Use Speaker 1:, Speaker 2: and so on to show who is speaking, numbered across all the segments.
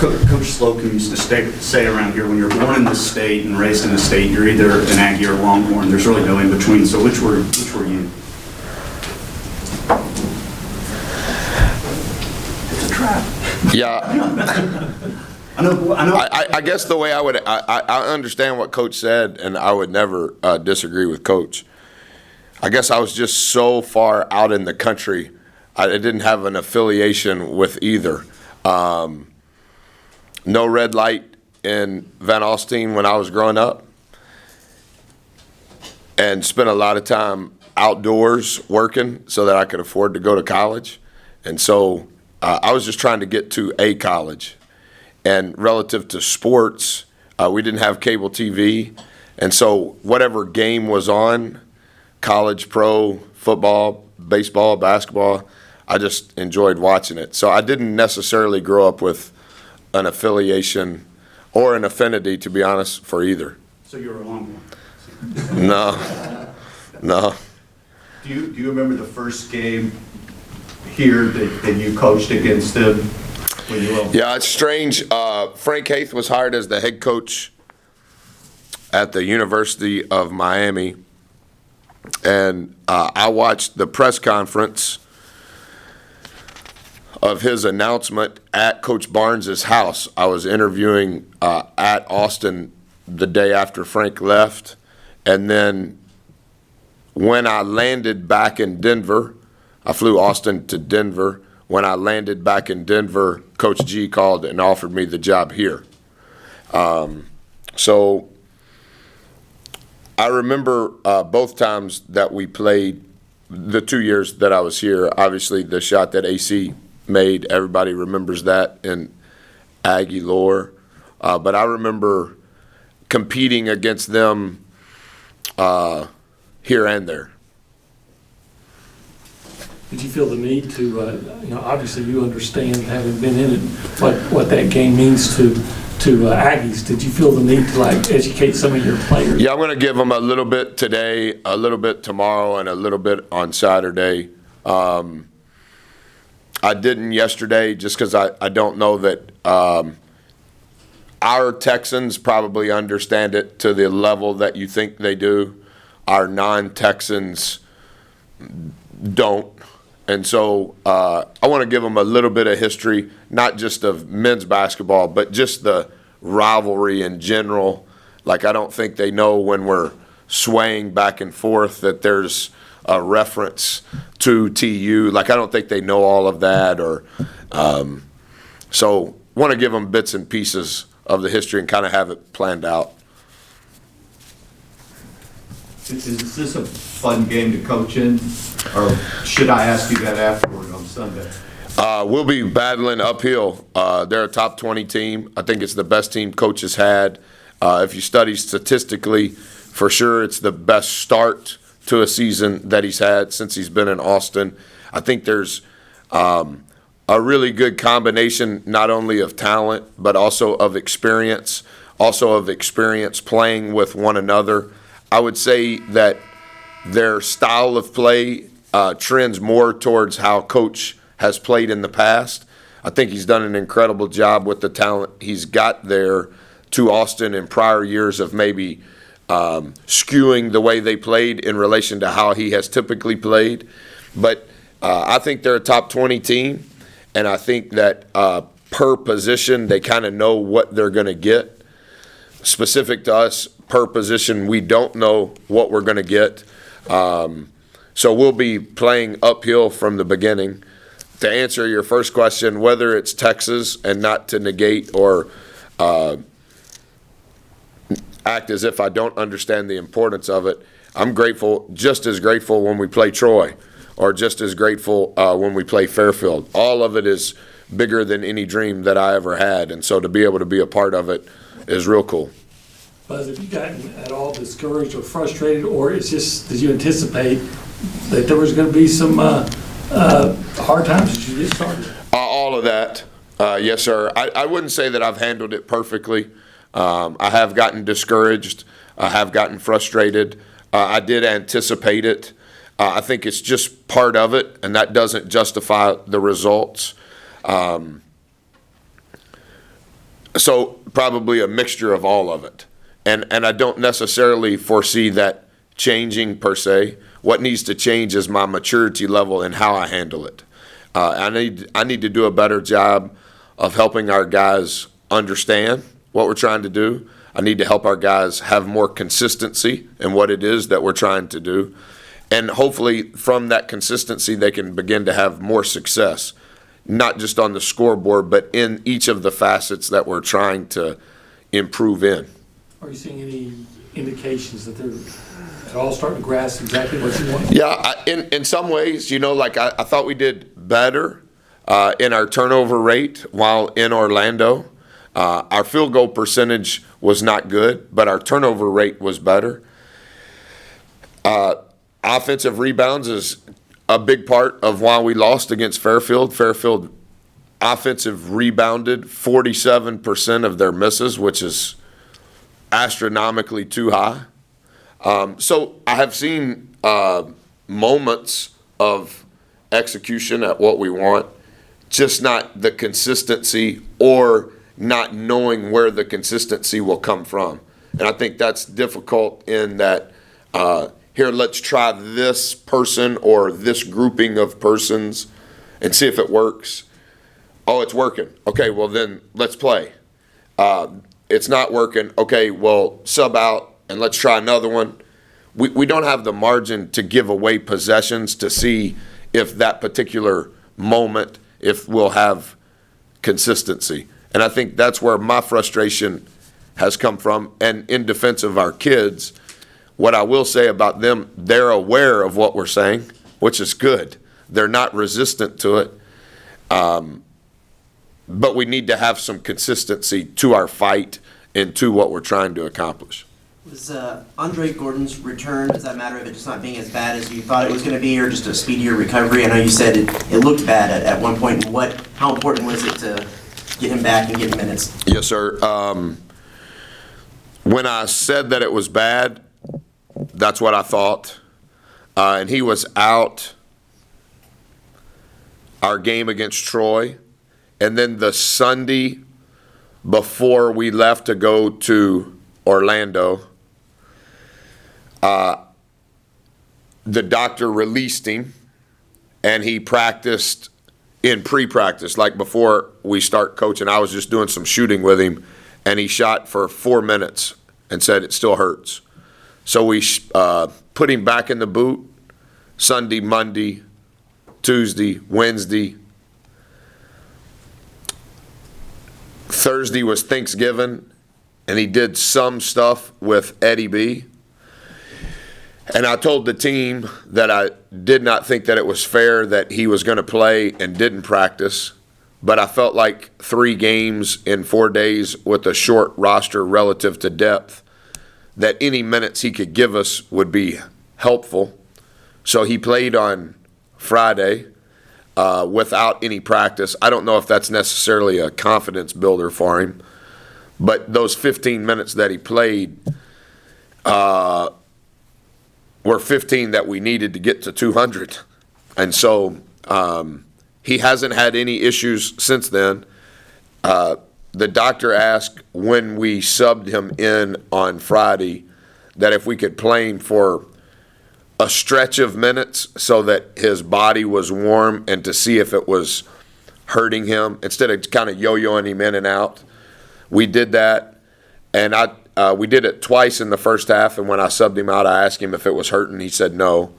Speaker 1: Coach Slocum used to say around here, when you're born in this state and raised in this state, you're either an Aggie or Longhorn. There's really no in between. So which were you? It's a trap.
Speaker 2: Yeah.
Speaker 1: I know.
Speaker 2: I guess the way I understand what Coach said, and I would never disagree with Coach. I guess I was just so far out in the country, I didn't have an affiliation with either. No red light in Van Alstyne when I was growing up, and spent a lot of time outdoors working so that I could afford to go to college. And so I was just trying to get to a college. And relative to sports, we didn't have cable TV. And so whatever game was on, college, pro, football, baseball, basketball, I just enjoyed watching it. So I didn't necessarily grow up with an affiliation or an affinity, to be honest, for either.
Speaker 1: So you were a Longhorn?
Speaker 2: No.
Speaker 3: Do you remember the first game here that you coached against them when you were?
Speaker 2: Yeah, it's strange. Frank Haith was hired as the head coach at the University of Miami, and I watched the press conference of his announcement at Coach Barnes's house. I was interviewing at Austin the day after Frank left, and then when I landed back in Denver, I flew Austin to Denver. When I landed back in Denver, Coach G called and offered me the job here. So I remember both times that we played, the 2 years that I was here. Obviously, the shot that AC made, everybody remembers that in Aggie lore. But I remember competing against them here and there.
Speaker 4: Did you feel the need to, obviously you understand, having been in it, what that game means to Aggies. Did you feel the need to educate some of your players?
Speaker 2: Yeah, I'm going to give them a little bit today, a little bit tomorrow, and a little bit on Saturday. I didn't yesterday just because I don't know that our Texans probably understand it to the level that you think they do. Our non-Texans don't. And so I want to give them a little bit of history, not just of men's basketball, but just the rivalry in general. Like, I don't think they know when we're swaying back and forth that there's a reference to TU. Like, I don't think they know all of that. So want to give them bits and pieces of the history and kind of have it planned out.
Speaker 3: Is this a fun game to coach in, or should I ask you that afterward on Sunday?
Speaker 2: We'll be battling uphill. They're a top 20 team. I think it's the best team Coach has had. If you study statistically, for sure it's the best start to a season that he's had since he's been in Austin. I think there's a really good combination, not only of talent, but also of experience playing with one another. I would say that their style of play trends more towards how Coach has played in the past. I think he's done an incredible job with the talent he's got there to Austin in prior years of maybe skewing the way they played in relation to how he has typically played. But I think they're a top 20 team, and I think that per position they kind of know what they're going to get. Specific to us, per position, we don't know what we're going to get. So we'll be playing uphill from the beginning. To answer your first question, whether it's Texas, and not to negate or act as if I don't understand the importance of it, I'm grateful, just as grateful when we play Troy, or just as grateful when we play Fairfield. All of it is bigger than any dream that I ever had, and so to be able to be a part of it is real cool.
Speaker 4: Buzz, have you gotten at all discouraged or frustrated, or it's just, did you anticipate that there was going to be some hard times as you get started?
Speaker 2: All of that, yes, sir. I wouldn't say that I've handled it perfectly. I have gotten discouraged. I have gotten frustrated. I did anticipate it. I think it's just part of it, and that doesn't justify the results. So probably a mixture of all of it. And I don't necessarily foresee that changing per se. What needs to change is my maturity level and how I handle it. I need to do a better job of helping our guys understand what we're trying to do. I need to help our guys have more consistency in what it is that we're trying to do. And hopefully from that consistency, they can begin to have more success, not just on the scoreboard, but in each of the facets that we're trying to improve in.
Speaker 4: Are you seeing any indications that they're at all starting to grasp exactly what you want?
Speaker 2: Yeah, in some ways, like I thought we did better in our turnover rate while in Orlando. Our field goal percentage was not good, but our turnover rate was better. Offensive rebounds is a big part of why we lost against Fairfield. Fairfield offensive rebounded 47% of their misses, which is astronomically too high. So I have seen moments of execution at what we want, just not the consistency or not knowing where the consistency will come from. And I think that's difficult in that, here, let's try this person or this grouping of persons and see if it works. Oh, it's working. Okay, well then let's play. It's not working. Okay, well, sub out and let's try another one. We don't have the margin to give away possessions to see if that particular moment, if we'll have consistency. And I think that's where my frustration has come from. And in defense of our kids, what I will say about them, they're aware of what we're saying, which is good. They're not resistant to it. But we need to have some consistency to our fight and to what we're trying to accomplish.
Speaker 5: Was Andre Gordon's return, does that matter of it just not being as bad as you thought it was going to be, or just a speedier recovery? I know you said it looked bad at one point. How important was it to get him back and get minutes?
Speaker 2: Yes, sir. When I said that it was bad, that's what I thought. And he was out our game against Troy. And then the Sunday before we left to go to Orlando, the doctor released him, and he practiced in pre-practice, like before we start coaching. I was just doing some shooting with him, and he shot for 4 minutes and said it still hurts. So we put him back in the boot Sunday, Monday, Tuesday, Wednesday. Thursday was Thanksgiving, and he did some stuff with Eddie B. And I told the team that I did not think that it was fair that he was going to play and didn't practice, but I felt like 3 games in 4 days with a short roster relative to depth, that any minutes he could give us would be helpful. So he played on Friday without any practice. I don't know if that's necessarily a confidence builder for him, but those 15 minutes that he played were 15 that we needed to get to 200. And so he hasn't had any issues since then. The doctor asked when we subbed him in on Friday that if we could play him for a stretch of minutes so that his body was warm and to see if it was hurting him instead of kind of yo-yoing him in and out. We did that, and we did it twice in the first half, and when I subbed him out, I asked him if it was hurting. He said no.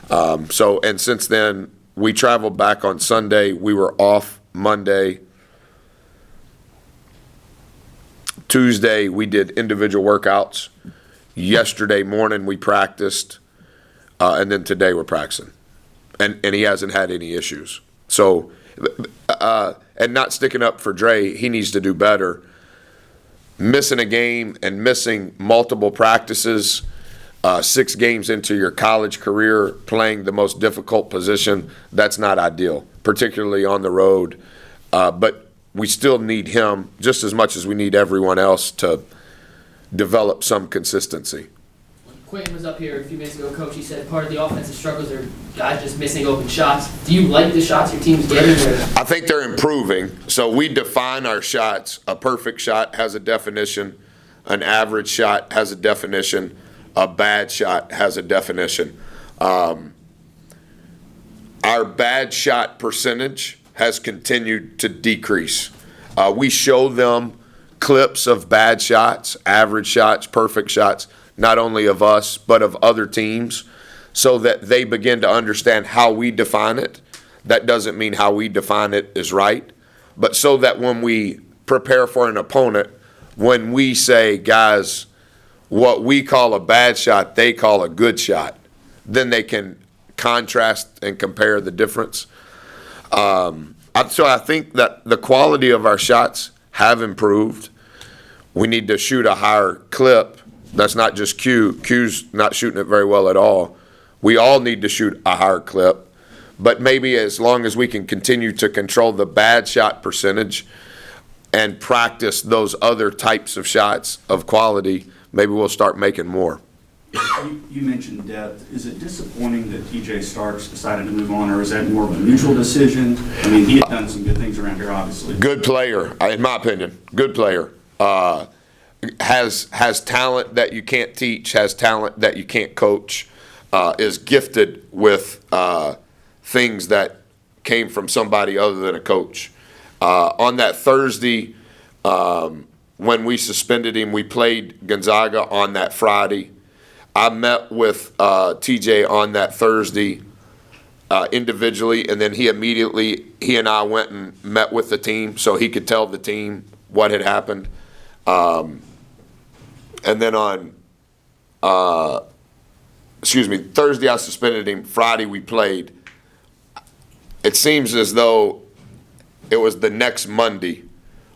Speaker 2: And since then, we traveled back on Sunday. We were off Monday. Tuesday, we did individual workouts. Yesterday morning, we practiced. And then today we're practicing. And he hasn't had any issues. So, and not sticking up for Dre, he needs to do better. Missing a game and missing multiple practices, 6 games into your college career, playing the most difficult position, that's not ideal, particularly on the road. But we still need him just as much as we need everyone else to develop some consistency.
Speaker 6: Quentin was up here a few minutes ago, Coach. He said part of the offensive struggles are guys just missing open shots. Do you like the shots your team's getting?
Speaker 2: I think they're improving. So we define our shots. A perfect shot has a definition. An average shot has a definition. A bad shot has a definition. Our bad shot percentage has continued to decrease. We show them clips of bad shots, average shots, perfect shots, not only of us, but of other teams, so that they begin to understand how we define it. That doesn't mean how we define it is right, but so that when we prepare for an opponent, when we say, guys, what we call a bad shot, they call a good shot, then they can contrast and compare the difference. So I think that the quality of our shots have improved. We need to shoot a higher clip. That's not just Q. Q's not shooting it very well at all. We all need to shoot a higher clip. But maybe as long as we can continue to control the bad shot percentage and practice those other types of shots of quality, maybe we'll start making more.
Speaker 1: You mentioned depth. Is it disappointing that TJ Starks decided to move on, or is that more of a mutual decision? I mean, he had done some good things around here, obviously.
Speaker 2: Good player, in my opinion. Good player. Has talent that you can't teach, has talent that you can't coach, is gifted with things that came from somebody other than a coach. On that Thursday, when we suspended him, we played Gonzaga on that Friday. I met with TJ on that Thursday individually, and then he and I went and met with the team so he could tell the team what had happened. And then on, Thursday I suspended him. Friday we played. It seems as though it was the next Monday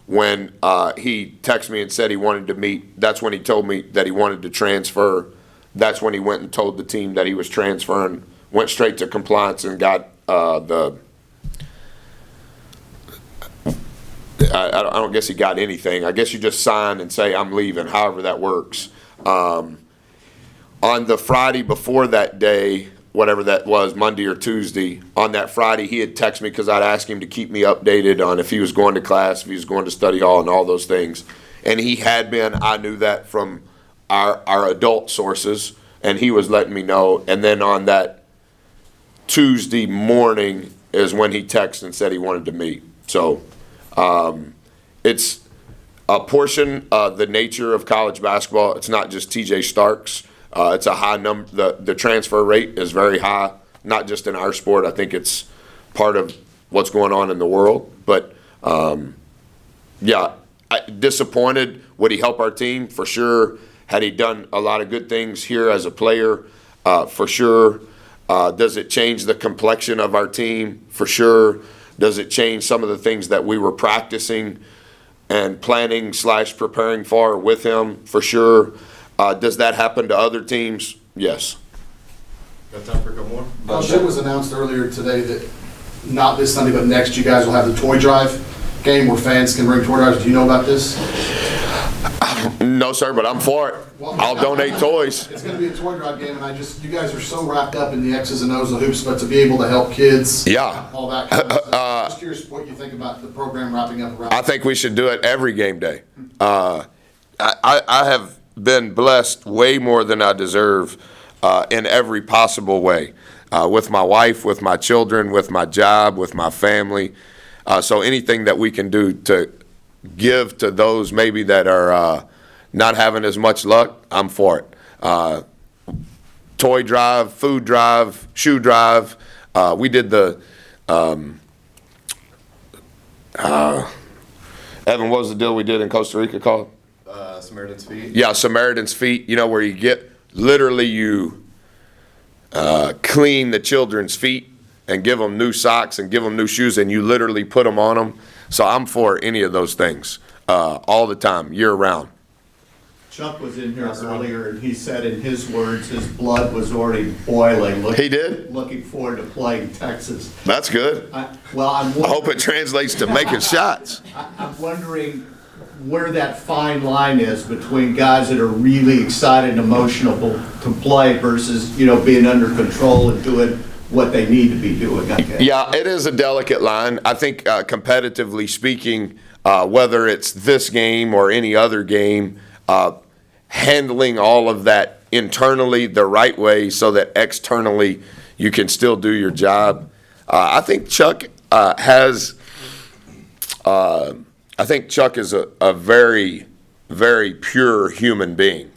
Speaker 2: when he texted me and said he wanted to meet. That's when he told me that he wanted to transfer. That's when he went and told the team that he was transferring, went straight to compliance and got I don't guess he got anything. I guess you just sign and say, I'm leaving, however that works. On the Friday before that day, whatever that was, Monday or Tuesday, on that Friday, he had texted me because I'd asked him to keep me updated on if he was going to class, if he was going to study hall, and all those things. And he had been. I knew that from our adult sources, and he was letting me know. And then on that Tuesday morning is when he texted and said he wanted to meet. So it's a portion of the nature of college basketball. It's not just TJ Starks. It's a high number. The transfer rate is very high, not just in our sport. I think it's part of what's going on in the world. But, disappointed. Would he help our team? For sure. Had he done a lot of good things here as a player? For sure. Does it change the complexion of our team? For sure. Does it change some of the things that we were practicing and planning / preparing for with him? For sure. Does that happen to other teams? Yes.
Speaker 3: Got time for a couple more?
Speaker 7: It was announced earlier today that not this Sunday, but next, you guys will have the toy drive game where fans can bring toy drives. Do you know about this?
Speaker 2: No, sir, but I'm for it. I'll donate toys.
Speaker 7: It's going to be a toy drive game, and you guys are so wrapped up in the X's and O's of hoops, but to be able to help kids,
Speaker 2: Yeah.
Speaker 7: all that kind of stuff. Just curious what you think about the program wrapping up around.
Speaker 2: I think we should do it every game day. I have been blessed way more than I deserve in every possible way, with my wife, with my children, with my job, with my family. So anything that we can do to give to those maybe that are not having as much luck, I'm for it. Toy drive, food drive, shoe drive. We did the Evan, what was the deal we did in Costa Rica called?
Speaker 3: Samaritan's Feet.
Speaker 2: Yeah, Samaritan's Feet, where you get, literally you clean the children's feet and give them new socks and give them new shoes, and you literally put them on them. So I'm for any of those things all the time, year round.
Speaker 3: Chuck was in here earlier, and he said in his words, his blood was already boiling.
Speaker 2: He did?
Speaker 3: Looking forward to playing Texas.
Speaker 2: That's good.
Speaker 3: I'm
Speaker 2: I hope it translates to making shots.
Speaker 3: I'm wondering, where that fine line is between guys that are really excited and emotional to play versus, being under control and doing what they need to be doing, I guess.
Speaker 2: Yeah, it is a delicate line. I think competitively speaking, whether it's this game or any other game, handling all of that internally the right way so that externally you can still do your job. I think Chuck is a very, very pure human being.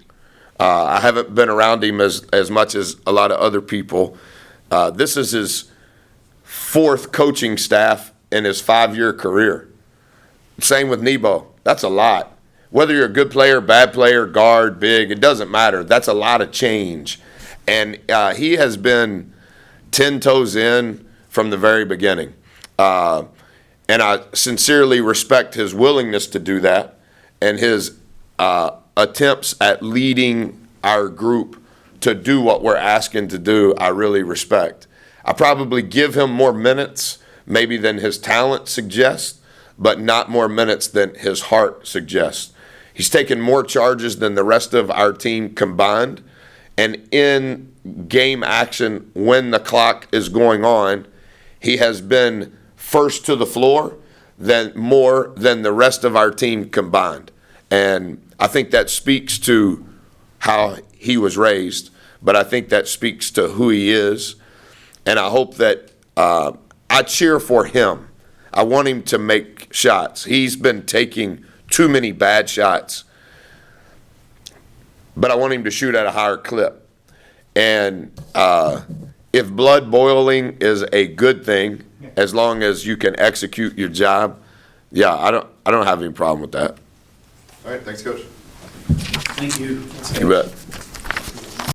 Speaker 2: I haven't been around him as much as a lot of other people. This is his 4th coaching staff in his 5-year career. Same with Nebo. That's a lot. Whether you're a good player, bad player, guard, big, it doesn't matter. That's a lot of change. And he has been 10 toes in from the very beginning. And I sincerely respect his willingness to do that and his attempts at leading our group to do what we're asking to do. I really respect. I probably give him more minutes maybe than his talent suggests, but not more minutes than his heart suggests. He's taken more charges than the rest of our team combined. And in game action, when the clock is going on, he has been first to the floor more than the rest of our team combined. And I think that speaks to how he was raised, but I think that speaks to who he is. And I hope that I cheer for him. I want him to make shots. He's been taking too many bad shots, but I want him to shoot at a higher clip. And if blood boiling is a good thing, as long as you can execute your job, yeah, I don't have any problem with that.
Speaker 7: All right, thanks, Coach.
Speaker 1: Thank you.
Speaker 2: You bet.